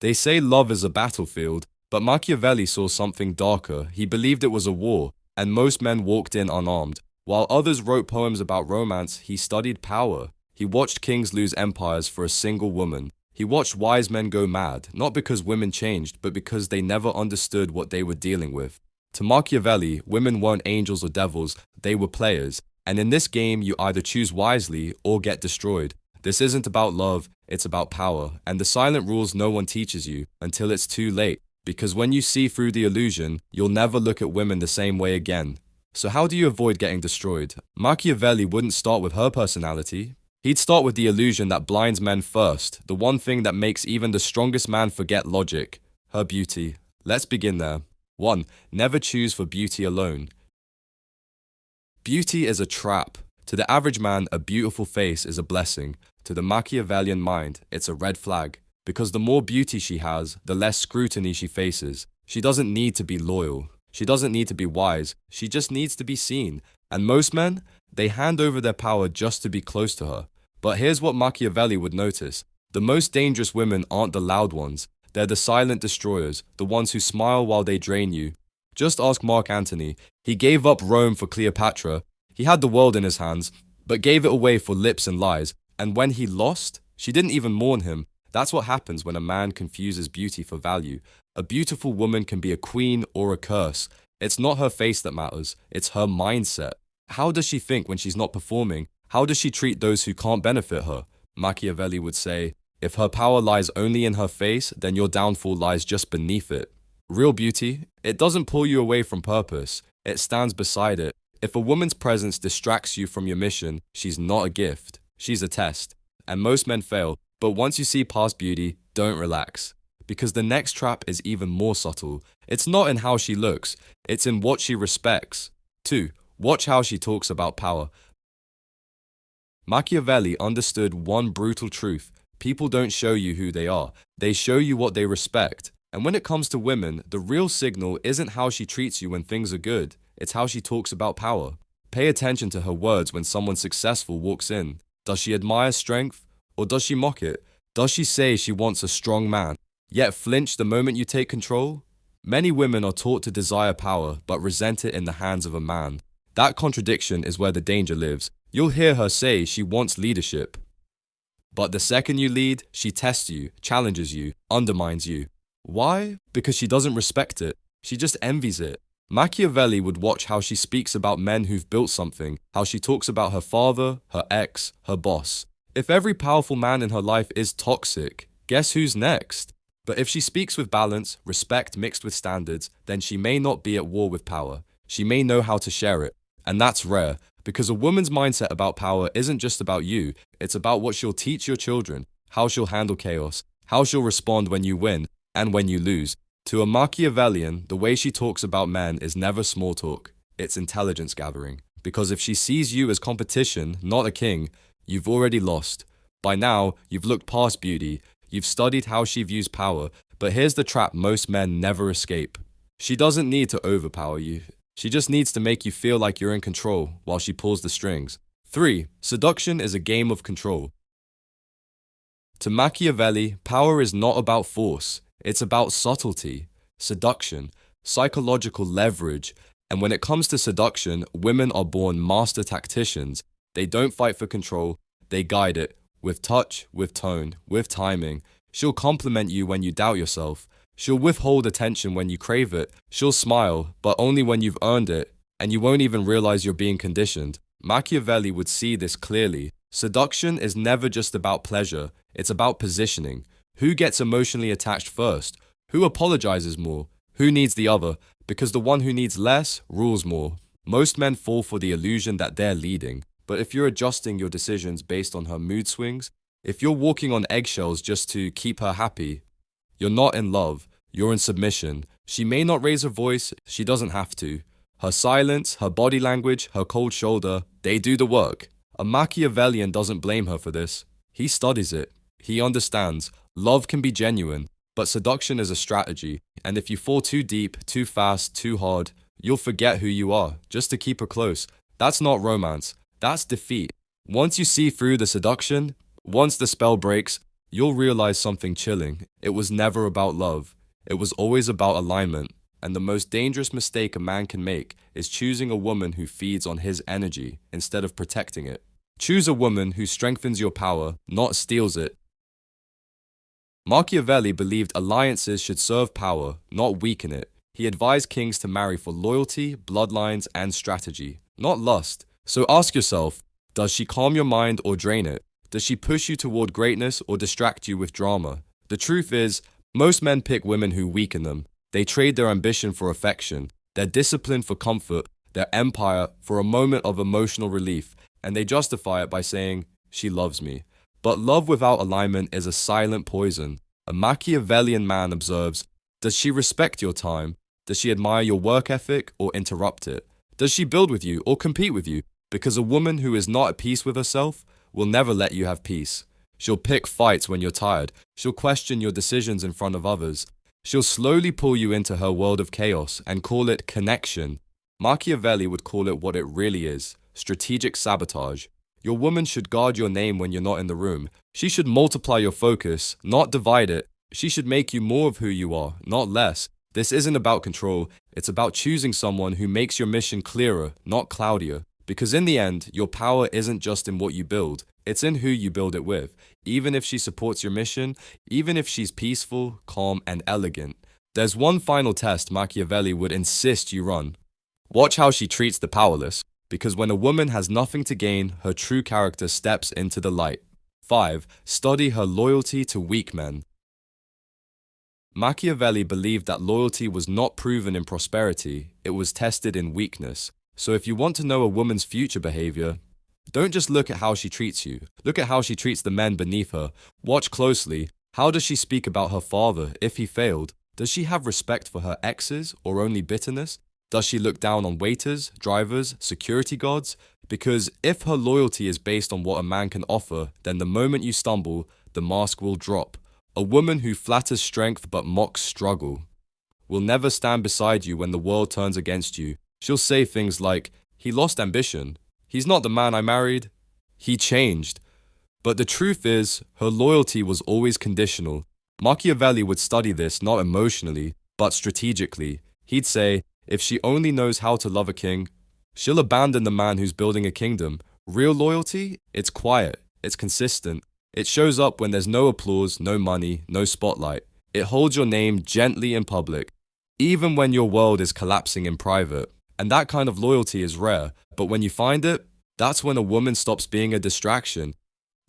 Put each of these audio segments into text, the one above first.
They say love is a battlefield, but Machiavelli saw something darker. He believed it was a war, and most men walked in unarmed. While others wrote poems about romance, he studied power. He watched kings lose empires for a single woman. He watched wise men go mad, not because women changed, but because they never understood what they were dealing with. To Machiavelli, women weren't angels or devils, they were players. And in this game, you either choose wisely or get destroyed. This isn't about love, it's about power. And the silent rules no one teaches you until it's too late. Because when you see through the illusion, you'll never look at women the same way again. So how do you avoid getting destroyed? Machiavelli wouldn't start with her personality. He'd start with the illusion that blinds men first, the one thing that makes even the strongest man forget logic: her beauty. Let's begin there. 1. Never choose for beauty alone. Beauty is a trap. To the average man, a beautiful face is a blessing. To the Machiavellian mind, it's a red flag. Because the more beauty she has, the less scrutiny she faces. She doesn't need to be loyal. She doesn't need to be wise. She just needs to be seen. And most men, they hand over their power just to be close to her. But here's what Machiavelli would notice. The most dangerous women aren't the loud ones. They're the silent destroyers, the ones who smile while they drain you. Just ask Mark Antony. He gave up Rome for Cleopatra. He had the world in his hands, but gave it away for lips and lies. And when he lost, she didn't even mourn him. That's what happens when a man confuses beauty for value. A beautiful woman can be a queen or a curse. It's not her face that matters, it's her mindset. How does she think when she's not performing? How does she treat those who can't benefit her? Machiavelli would say, if her power lies only in her face, then your downfall lies just beneath it. Real beauty, it doesn't pull you away from purpose, it stands beside it. If a woman's presence distracts you from your mission, she's not a gift, she's a test. And most men fail, but once you see past beauty, don't relax. Because the next trap is even more subtle. It's not in how she looks, it's in what she respects. 2. Watch how she talks about power. Machiavelli understood one brutal truth. People don't show you who they are, they show you what they respect. And when it comes to women, the real signal isn't how she treats you when things are good, it's how she talks about power. Pay attention to her words when someone successful walks in. Does she admire strength, or does she mock it? Does she say she wants a strong man, yet flinch the moment you take control? Many women are taught to desire power, but resent it in the hands of a man. That contradiction is where the danger lives. You'll hear her say she wants leadership. But the second you lead, she tests you, challenges you, undermines you. Why? Because she doesn't respect it. She just envies it. Machiavelli would watch how she speaks about men who've built something, how she talks about her father, her ex, her boss. If every powerful man in her life is toxic, guess who's next? But if she speaks with balance, respect mixed with standards, then she may not be at war with power. She may know how to share it. And that's rare, because a woman's mindset about power isn't just about you, it's about what she'll teach your children, how she'll handle chaos, how she'll respond when you win, and when you lose. To a Machiavellian, the way she talks about men is never small talk, it's intelligence gathering. Because if she sees you as competition, not a king, you've already lost. By now, you've looked past beauty, you've studied how she views power, but here's the trap most men never escape. She doesn't need to overpower you. She just needs to make you feel like you're in control while she pulls the strings. 3. Seduction is a game of control. To Machiavelli, power is not about force, it's about subtlety, seduction, psychological leverage. And when it comes to seduction, women are born master tacticians. They don't fight for control, they guide it, with touch, with tone, with timing. She'll compliment you when you doubt yourself. She'll withhold attention when you crave it. She'll smile, but only when you've earned it, and you won't even realize you're being conditioned. Machiavelli would see this clearly. Seduction is never just about pleasure, it's about positioning. Who gets emotionally attached first? Who apologizes more? Who needs the other? Because the one who needs less rules more. Most men fall for the illusion that they're leading, but if you're adjusting your decisions based on her mood swings, if you're walking on eggshells just to keep her happy, you're not in love, you're in submission. She may not raise her voice, she doesn't have to. Her silence, her body language, her cold shoulder, they do the work. A Machiavellian doesn't blame her for this. He studies it. He understands. Love can be genuine, but seduction is a strategy. And if you fall too deep, too fast, too hard, you'll forget who you are, just to keep her close. That's not romance. That's defeat. Once you see through the seduction, once the spell breaks, you'll realize something chilling. It was never about love. It was always about alignment. And the most dangerous mistake a man can make is choosing a woman who feeds on his energy instead of protecting it. Choose a woman who strengthens your power, not steals it. Machiavelli believed alliances should serve power, not weaken it. He advised kings to marry for loyalty, bloodlines, and strategy, not lust. So ask yourself, does she calm your mind or drain it? Does she push you toward greatness or distract you with drama? The truth is, most men pick women who weaken them. They trade their ambition for affection, their discipline for comfort, their empire for a moment of emotional relief, and they justify it by saying, she loves me. But love without alignment is a silent poison. A Machiavellian man observes, does she respect your time? Does she admire your work ethic or interrupt it? Does she build with you or compete with you? Because a woman who is not at peace with herself will never let you have peace. She'll pick fights when you're tired. She'll question your decisions in front of others. She'll slowly pull you into her world of chaos and call it connection. Machiavelli would call it what it really is, strategic sabotage. Your woman should guard your name when you're not in the room. She should multiply your focus, not divide it. She should make you more of who you are, not less. This isn't about control, it's about choosing someone who makes your mission clearer, not cloudier. Because in the end, your power isn't just in what you build, it's in who you build it with. Even if she supports your mission, even if she's peaceful, calm, and elegant. There's one final test Machiavelli would insist you run. Watch how she treats the powerless, because when a woman has nothing to gain, her true character steps into the light. 5. Study her loyalty to weak men. Machiavelli believed that loyalty was not proven in prosperity, it was tested in weakness. So if you want to know a woman's future behavior, don't just look at how she treats you. Look at how she treats the men beneath her. Watch closely. How does she speak about her father if he failed? Does she have respect for her exes or only bitterness? Does she look down on waiters, drivers, security guards? Because if her loyalty is based on what a man can offer, then the moment you stumble, the mask will drop. A woman who flatters strength but mocks struggle will never stand beside you when the world turns against you. She'll say things like, he lost ambition. He's not the man I married. He changed. But the truth is, her loyalty was always conditional. Machiavelli would study this not emotionally, but strategically. He'd say, if she only knows how to love a king, she'll abandon the man who's building a kingdom. Real loyalty? It's quiet. It's consistent. It shows up when there's no applause, no money, no spotlight. It holds your name gently in public, even when your world is collapsing in private. And that kind of loyalty is rare. But when you find it, that's when a woman stops being a distraction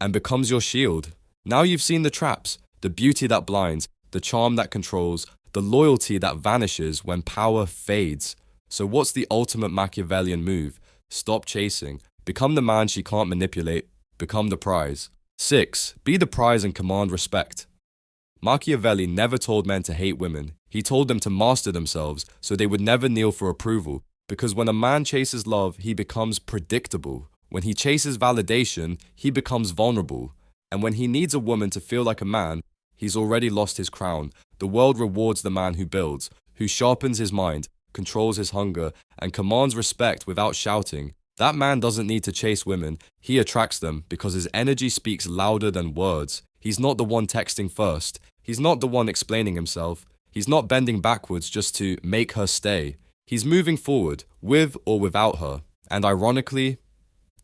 and becomes your shield. Now you've seen the traps, the beauty that blinds, the charm that controls, the loyalty that vanishes when power fades. So what's the ultimate Machiavellian move? Stop chasing. Become the man she can't manipulate. Become the prize. 6. Be the prize and command respect. Machiavelli never told men to hate women. He told them to master themselves so they would never kneel for approval. Because when a man chases love, he becomes predictable. When he chases validation, he becomes vulnerable. And when he needs a woman to feel like a man, he's already lost his crown. The world rewards the man who builds, who sharpens his mind, controls his hunger, and commands respect without shouting. That man doesn't need to chase women. He attracts them because his energy speaks louder than words. He's not the one texting first. He's not the one explaining himself. He's not bending backwards just to make her stay. He's moving forward, with or without her. And ironically,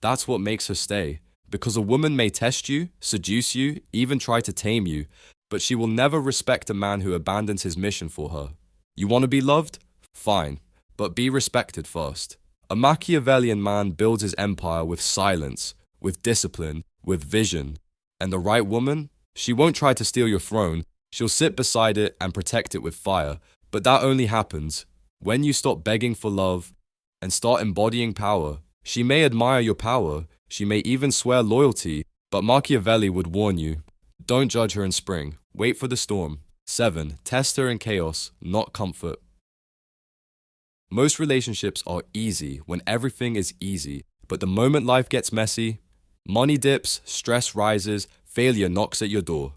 that's what makes her stay. Because a woman may test you, seduce you, even try to tame you, but she will never respect a man who abandons his mission for her. You want to be loved? Fine, but be respected first. A Machiavellian man builds his empire with silence, with discipline, with vision. And the right woman? She won't try to steal your throne. She'll sit beside it and protect it with fire. But that only happens when you stop begging for love and start embodying power. She may admire your power, she may even swear loyalty, but Machiavelli would warn you, don't judge her in spring, wait for the storm. 7. Test her in chaos, not comfort. Most relationships are easy when everything is easy, but the moment life gets messy, money dips, stress rises, failure knocks at your door.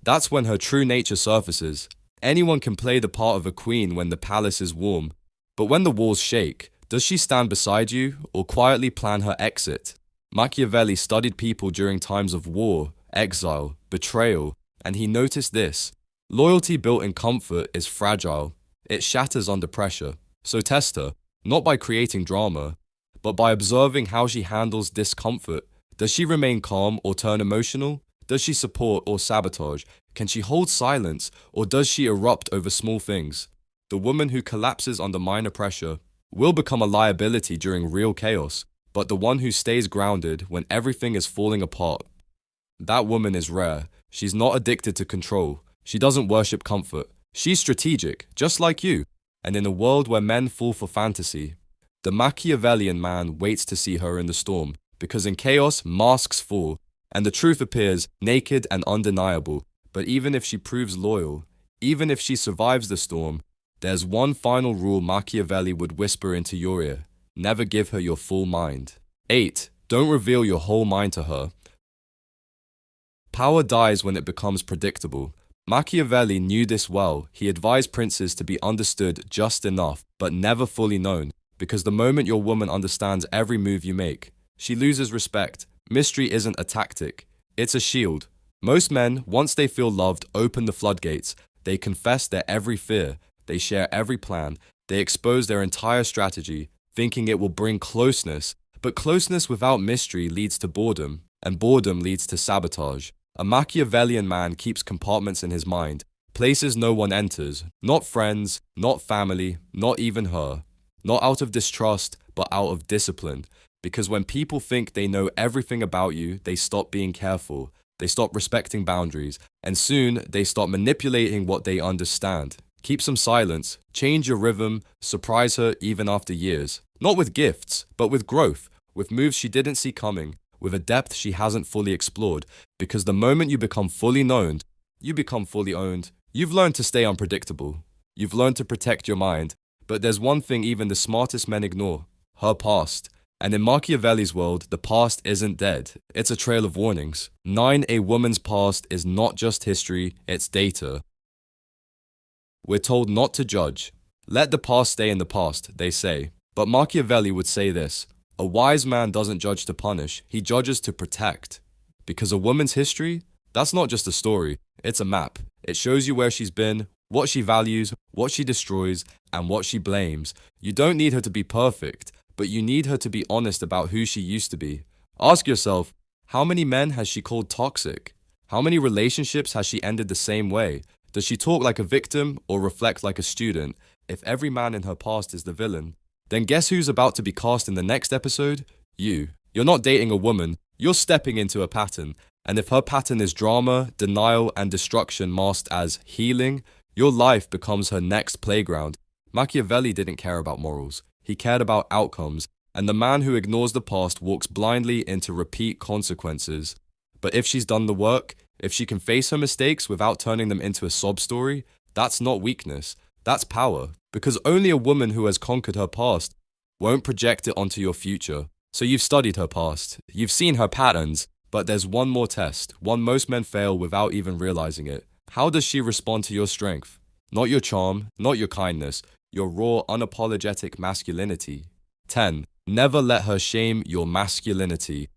That's when her true nature surfaces. Anyone can play the part of a queen when the palace is warm, but when the walls shake, does she stand beside you or quietly plan her exit? Machiavelli studied people during times of war, exile, betrayal, And he noticed this: loyalty built in comfort is fragile. It shatters under pressure. So test her, not by creating drama, but by observing how she handles discomfort. Does she remain calm or turn emotional? Does she support or sabotage? Can she hold silence, or does she erupt over small things? The woman who collapses under minor pressure will become a liability during real chaos, but the one who stays grounded when everything is falling apart, that woman is rare. She's not addicted to control. She doesn't worship comfort. She's strategic, just like you. And in a world where men fall for fantasy, the Machiavellian man waits to see her in the storm, because in chaos, masks fall, and the truth appears naked and undeniable. But even if she proves loyal, even if she survives the storm, there's one final rule Machiavelli would whisper into your ear: never give her your full mind. 8. Don't reveal your whole mind to her. Power dies when it becomes predictable. Machiavelli knew this well. He advised princes to be understood just enough, but never fully known, because the moment your woman understands every move you make, she loses respect. Mystery isn't a tactic, it's a shield. Most men, once they feel loved, open the floodgates. They confess their every fear, they share every plan, they expose their entire strategy, thinking it will bring closeness. But closeness without mystery leads to boredom, and boredom leads to sabotage. A Machiavellian man keeps compartments in his mind, places no one enters, not friends, not family, not even her. Not out of distrust, but out of discipline. Because when people think they know everything about you, they stop being careful, they stop respecting boundaries, and soon they start manipulating what they understand. Keep some silence, change your rhythm, surprise her even after years. Not with gifts, but with growth, with moves she didn't see coming, with a depth she hasn't fully explored. Because the moment you become fully known, you become fully owned. You've learned to stay unpredictable. You've learned to protect your mind. But there's one thing even the smartest men ignore: her past. And in Machiavelli's world, the past isn't dead. It's a trail of warnings. 9. A woman's past is not just history, it's data. We're told not to judge. Let the past stay in the past, they say. But Machiavelli would say this: a wise man doesn't judge to punish, he judges to protect. Because a woman's history, that's not just a story, it's a map. It shows you where she's been, what she values, what she destroys, and what she blames. You don't need her to be perfect, but you need her to be honest about who she used to be. Ask yourself, how many men has she called toxic? How many relationships has she ended the same way? Does she talk like a victim or reflect like a student? If every man in her past is the villain, then guess who's about to be cast in the next episode? You. You're not dating a woman, you're stepping into a pattern. And if her pattern is drama, denial, and destruction masked as healing, your life becomes her next playground. Machiavelli didn't care about morals. He cared about outcomes, and the man who ignores the past walks blindly into repeat consequences. But if she's done the work, if she can face her mistakes without turning them into a sob story, that's not weakness, that's power. Because only a woman who has conquered her past won't project it onto your future. So you've studied her past, you've seen her patterns, but there's one more test, one most men fail without even realizing it. How does she respond to your strength? Not your charm, not your kindness, your raw, unapologetic masculinity. 10. Never let her shame your masculinity.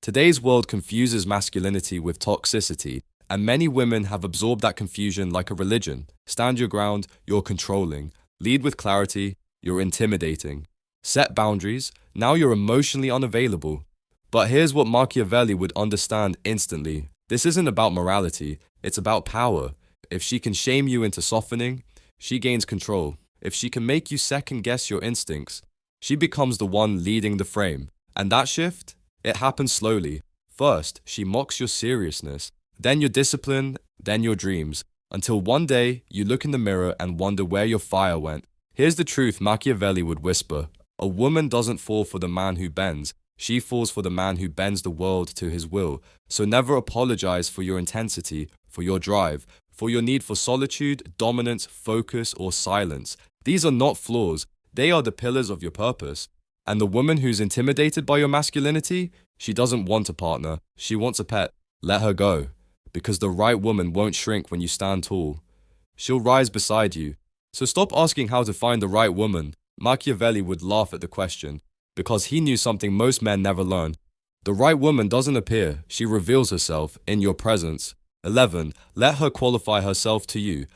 Today's world confuses masculinity with toxicity, and many women have absorbed that confusion like a religion. Stand your ground, you're controlling. Lead with clarity, you're intimidating. Set boundaries, now you're emotionally unavailable. But here's what Machiavelli would understand instantly. This isn't about morality, it's about power. If she can shame you into softening, she gains control. If she can make you second-guess your instincts, she becomes the one leading the frame. And that shift? It happens slowly. First, she mocks your seriousness, then your discipline, then your dreams, until one day you look in the mirror and wonder where your fire went. Here's the truth Machiavelli would whisper: a woman doesn't fall for the man who bends, she falls for the man who bends the world to his will. So never apologize for your intensity, for your drive, for your need for solitude, dominance, focus, or silence. These are not flaws, they are the pillars of your purpose. And the woman who's intimidated by your masculinity, she doesn't want a partner, she wants a pet. Let her go, because the right woman won't shrink when you stand tall. She'll rise beside you. So stop asking how to find the right woman. Machiavelli would laugh at the question, because he knew something most men never learn. The right woman doesn't appear, she reveals herself in your presence. 11. Let her qualify herself to you.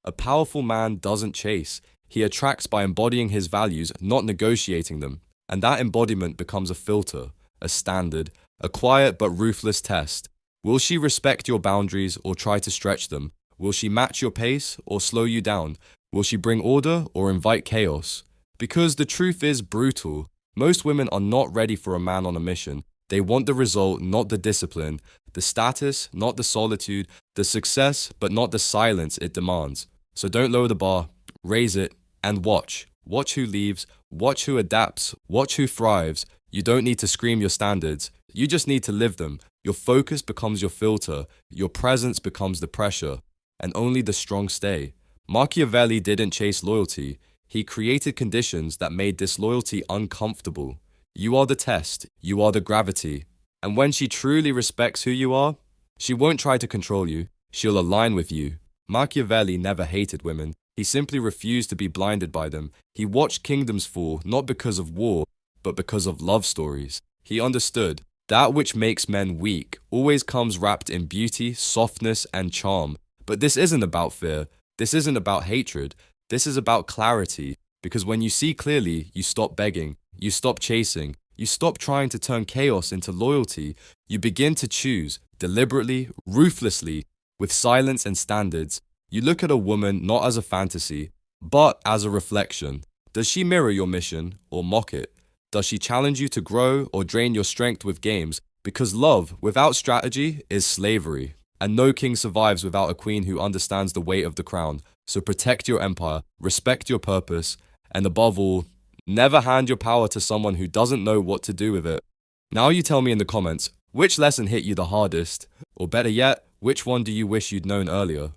A powerful man doesn't chase. He attracts by embodying his values, not negotiating them. And that embodiment becomes a filter, a standard, a quiet but ruthless test. Will she respect your boundaries or try to stretch them? Will she match your pace or slow you down? Will she bring order or invite chaos? Because the truth is brutal. Most women are not ready for a man on a mission. They want the result, not the discipline, the status, not the solitude, the success, but not the silence it demands. So don't lower the bar, raise it, and watch. Watch who leaves, watch who adapts, watch who thrives. You don't need to scream your standards, you just need to live them. Your focus becomes your filter, your presence becomes the pressure, and only the strong stay. Machiavelli didn't chase loyalty, he created conditions that made disloyalty uncomfortable. You are the test, you are the gravity. And when she truly respects who you are, she won't try to control you, she'll align with you. Machiavelli never hated women, he simply refused to be blinded by them. He watched kingdoms fall not because of war, but because of love stories. He understood that which makes men weak always comes wrapped in beauty, softness, and charm. But this isn't about fear, this isn't about hatred, this is about clarity. Because when you see clearly, you stop begging, you stop chasing, you stop trying to turn chaos into loyalty. You begin to choose, deliberately, ruthlessly, with silence and standards. You look at a woman not as a fantasy, but as a reflection. Does she mirror your mission or mock it? Does she challenge you to grow or drain your strength with games? Because love without strategy is slavery. And no king survives without a queen who understands the weight of the crown. So protect your empire, respect your purpose, and above all, never hand your power to someone who doesn't know what to do with it. Now you tell me in the comments, which lesson hit you the hardest? Or better yet, which one do you wish you'd known earlier?